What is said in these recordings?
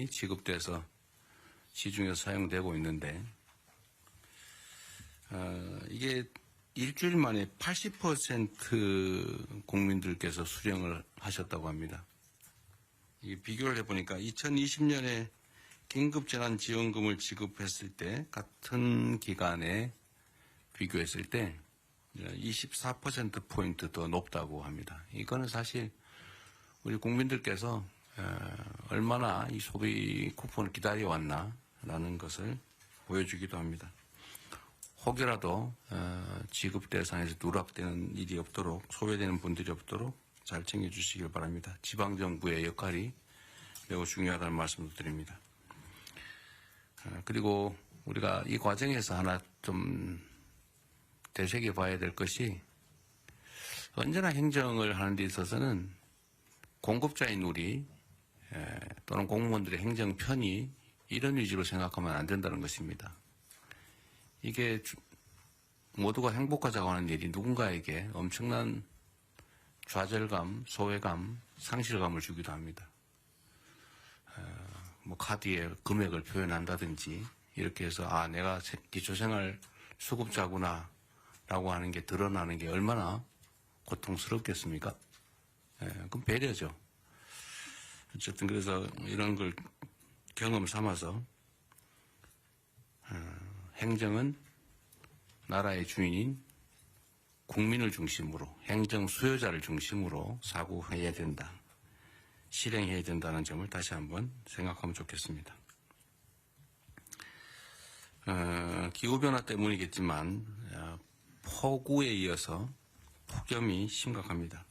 지원금이 지급돼서 시중에서 사용되고 있는데 이게 일주일 만에 80% 국민들께서 수령을 하셨다고 합니다. 이게 비교를 해보니까 2020년에 긴급재난지원금을 지급했을 때 같은 기간에 비교했을 때 24%포인트 더 높다고 합니다. 이거는 사실 우리 국민들께서 얼마나 이 소비 쿠폰을 기다려왔나라는 것을 보여주기도 합니다. 혹여라도 지급 대상에서 누락되는 일이 없도록, 소외되는 분들이 없도록 잘 챙겨주시길 바랍니다. 지방정부의 역할이 매우 중요하다는 말씀도 드립니다. 그리고 우리가 이 과정에서 하나 좀 되새겨봐야 될 것이, 언제나 행정을 하는 데 있어서는 공급자인 우리 또는 공무원들의 행정 편의, 이런 위주로 생각하면 안 된다는 것입니다. 이게 모두가 행복하자고 하는 일이 누군가에게 엄청난 좌절감, 소외감, 상실감을 주기도 합니다. 뭐 카드에 금액을 표현한다든지 이렇게 해서 내가 기초생활 수급자구나 라고 하는 게 드러나는 게 얼마나 고통스럽겠습니까? 그럼 배려죠. 어쨌든 그래서 이런 걸 경험 삼아서 행정은 나라의 주인인 국민을 중심으로, 행정 수요자를 중심으로 사고해야 된다, 실행해야 된다는 점을 다시 한번 생각하면 좋겠습니다. 기후변화 때문이겠지만 폭우에 이어서 폭염이 심각합니다.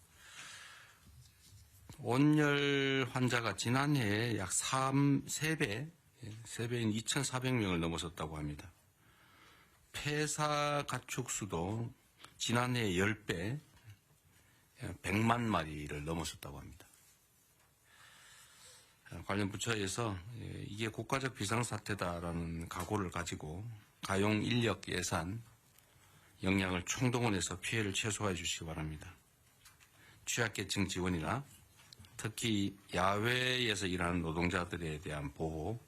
온열 환자가 지난해에 약 3배인 2,400명을 넘어섰다고 합니다. 폐사 가축수도 지난해 10배, 100만 마리를 넘어섰다고 합니다. 관련 부처에서 이게 국가적 비상사태다라는 각오를 가지고 가용 인력 예산, 역량을 총동원해서 피해를 최소화해 주시기 바랍니다. 취약계층 지원이나 특히 야외에서 일하는 노동자들에 대한 보호,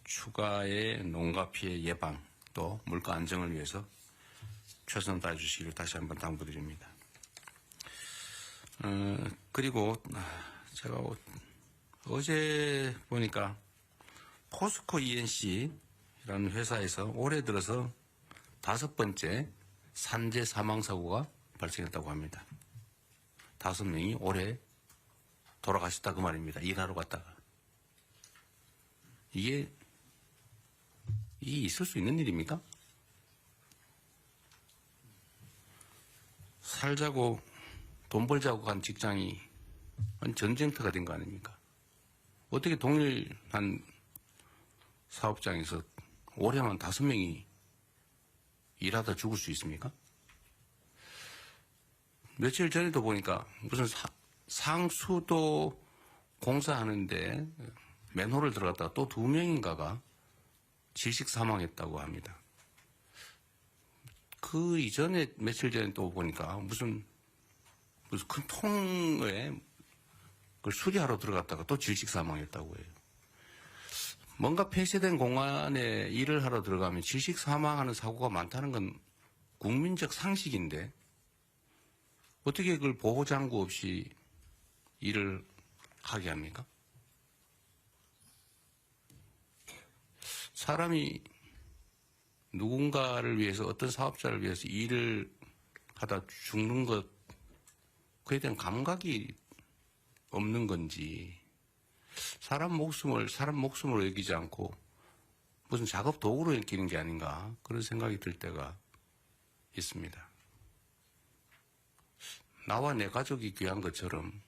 추가의 농가 피해 예방, 또 물가 안정을 위해서 최선을 다해 주시기를 다시 한번 당부드립니다. 그리고 제가 어제 보니까 포스코 ENC라는 회사에서 올해 들어서 5번째 산재 사망 사고가 발생했다고 합니다. 5명이 올해 돌아가셨다 그 말입니다. 일하러 갔다가. 이게 있을 수 있는 일입니까? 살자고 돈 벌자고 간 직장이 전쟁터가 된 거 아닙니까? 어떻게 동일한 사업장에서 올해만 5명이 일하다 죽을 수 있습니까? 며칠 전에도 보니까 무슨 상수도 공사하는데 맨홀을 들어갔다가 또 2명인가가 질식 사망했다고 합니다. 그 이전에 며칠 전에 또 보니까 무슨 큰 통에 그걸 수리하러 들어갔다가 또 질식 사망했다고 해요. 뭔가 폐쇄된 공간에 일을 하러 들어가면 질식 사망하는 사고가 많다는 건 국민적 상식인데 어떻게 그걸 보호장구 없이 일을 하게 합니까? 사람이 누군가를 위해서, 어떤 사업자를 위해서 일을 하다 죽는 것, 그에 대한 감각이 없는 건지, 사람 목숨으로 여기지 않고 무슨 작업 도구로 여기는 게 아닌가, 그런 생각이 들 때가 있습니다. 나와 내 가족이 귀한 것처럼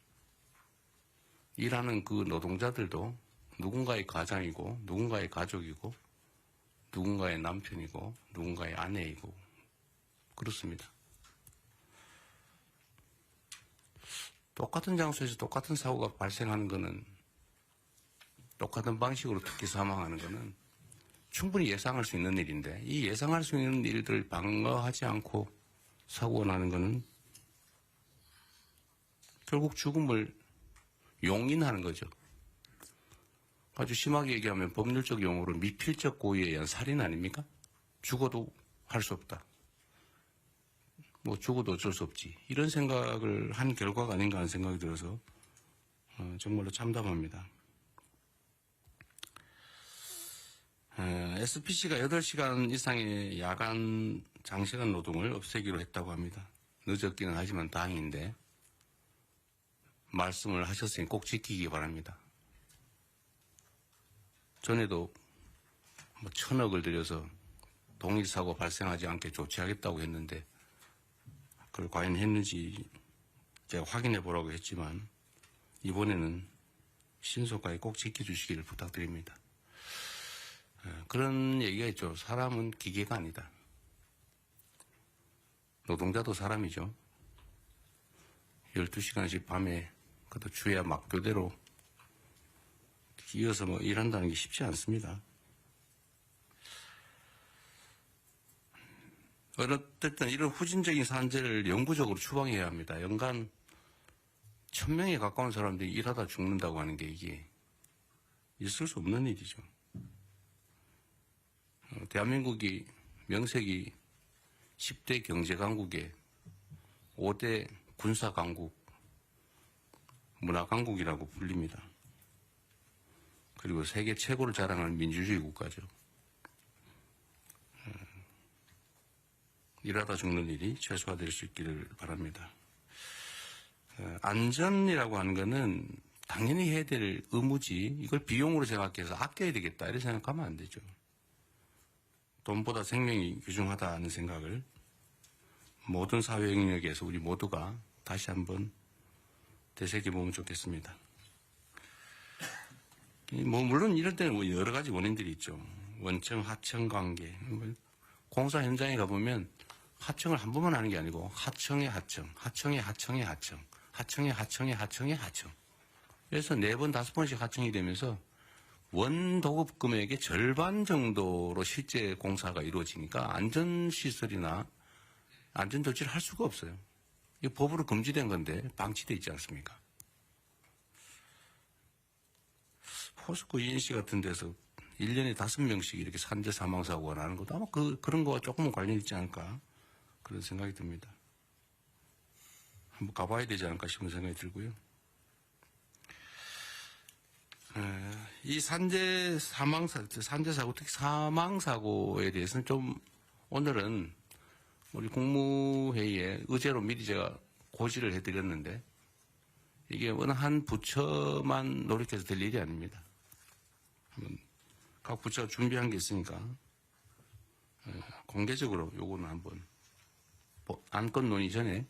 일하는 그 노동자들도 누군가의 가장이고, 누군가의 가족이고, 누군가의 남편이고, 누군가의 아내이고, 그렇습니다. 똑같은 장소에서 똑같은 사고가 발생하는 것은, 똑같은 방식으로 특히 사망하는 것은 충분히 예상할 수 있는 일인데, 이 예상할 수 있는 일들을 방어하지 않고 사고가 나는 것은 결국 죽음을 용인하는 거죠. 아주 심하게 얘기하면 법률적 용어로 미필적 고의에 의한 살인 아닙니까? 죽어도 할 수 없다. 뭐 죽어도 어쩔 수 없지. 이런 생각을 한 결과가 아닌가 하는 생각이 들어서 정말로 참담합니다. SPC가 8시간 이상의 야간 장시간 노동을 없애기로 했다고 합니다. 늦었기는 하지만 다행인데 말씀을 하셨으니 꼭 지키기 바랍니다. 전에도 뭐 1,000억을 들여서 동일사고 발생하지 않게 조치하겠다고 했는데 그걸 과연 했는지 제가 확인해 보라고 했지만 이번에는 신속하게 꼭 지켜주시기를 부탁드립니다. 그런 얘기가 있죠. 사람은 기계가 아니다. 노동자도 사람이죠. 12시간씩 밤에 그것도 주야 막교대로 이어서 뭐 일한다는 게 쉽지 않습니다. 어쨌든 이런 후진적인 산재를 영구적으로 추방해야 합니다. 연간 1,000명에 가까운 사람들이 일하다 죽는다고 하는 게 이게 있을 수 없는 일이죠. 대한민국이 명색이 10대 경제강국에 5대 군사강국, 문화강국이라고 불립니다. 그리고 세계 최고를 자랑하는 민주주의 국가죠. 일하다 죽는 일이 최소화될 수 있기를 바랍니다. 안전이라고 하는 것은 당연히 해야 될 의무지 이걸 비용으로 생각해서 아껴야 되겠다 이렇게 생각하면 안 되죠. 돈보다 생명이 귀중하다는 생각을 모든 사회 영역에서 우리 모두가 다시 한번 되새겨보면 좋겠습니다. 뭐 물론 이럴 때는 여러 가지 원인들이 있죠. 원청, 하청 관계. 공사 현장에 가보면 하청을 한 번만 하는 게 아니고 하청의 하청, 하청의 하청의 하청, 하청의 하청의 하청의 하청. 그래서 4번, 5번씩 하청이 되면서 원 도급 금액의 절반 정도로 실제 공사가 이루어지니까 안전시설이나 안전조치를 할 수가 없어요. 이게 법으로 금지된 건데 방치되어 있지 않습니까? 포스코 ENC 같은 데서 1년에 5명씩 이렇게 산재 사망사고가 나는 것도 아마 그런 거와 조금은 관련이 있지 않을까 그런 생각이 듭니다. 한번 가봐야 되지 않을까 싶은 생각이 들고요. 이 산재사고, 특히 사망사고에 대해서는 좀 오늘은 우리 국무회의에 의제로 미리 제가 고지를 해드렸는데 이게 어느 한 부처만 노력해서 될 일이 아닙니다. 각 부처가 준비한 게 있으니까 공개적으로 요거는 한번 안건 논의 전에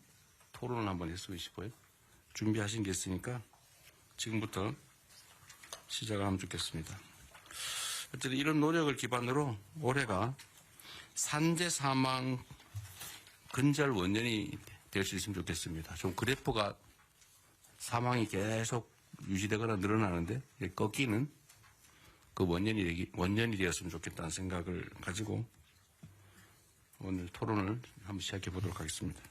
토론을 한번 했으면 싶어요. 준비하신 게 있으니까 지금부터 시작을 하면 좋겠습니다. 어쨌든 이런 노력을 기반으로 올해가 산재 사망 근절 원년이 될 수 있으면 좋겠습니다. 좀 그래프가 사망이 계속 유지되거나 늘어나는데 꺾이는 그 원년이 되었으면 좋겠다는 생각을 가지고 오늘 토론을 한번 시작해 보도록 하겠습니다.